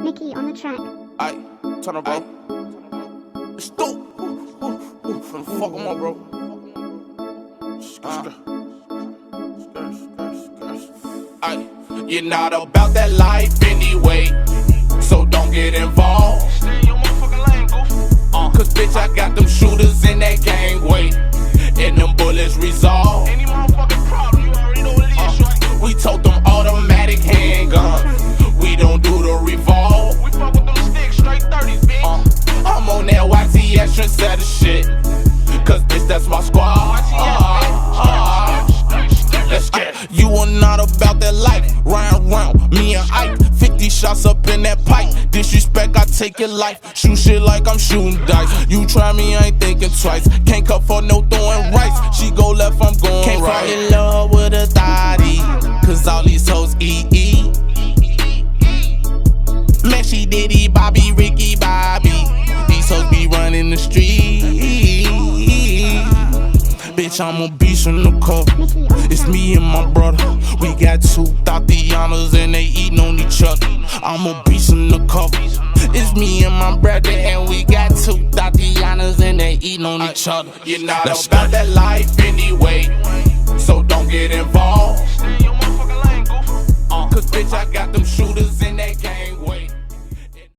Mickey on the track. Aight, turn up, bro. It's dope. Finna fuck him up, bro. Aight, you're not about that life anyway, so don't get involved. Stay in your motherfucking lane, goof. Cause bitch, I got them shooters in that gangway, and them bullets resolve. Any motherfucking problem, you already know what it is, shorty. We told them automatic handguns, we don't do the revolve. We fuck with them sticks, straight 30s, bitch. I'm on that YTS set of shit, cause bitch, that's my squad. Let's get it. You are not about that life. Round, me and Ike. 50 shots up in that pipe. Disrespect, I take your life. Shoot shit like I'm shooting dice. You try me, I ain't thinking twice. Can't cut for no throwing rice. She go left, I'm going Can't right. Fall in love with a thotty, cause all these hoes E. Man, she Diddy, Bobby, Ricky, Bobby. These hoes be running the street. Bitch, I'm a beast in the cup. It's me and my brother. We got two Tatianas and they eating on each other. I'm a beast in the cup. It's me and my brother and we got two Tatianas and they eating on each other. You're not about that life anymore.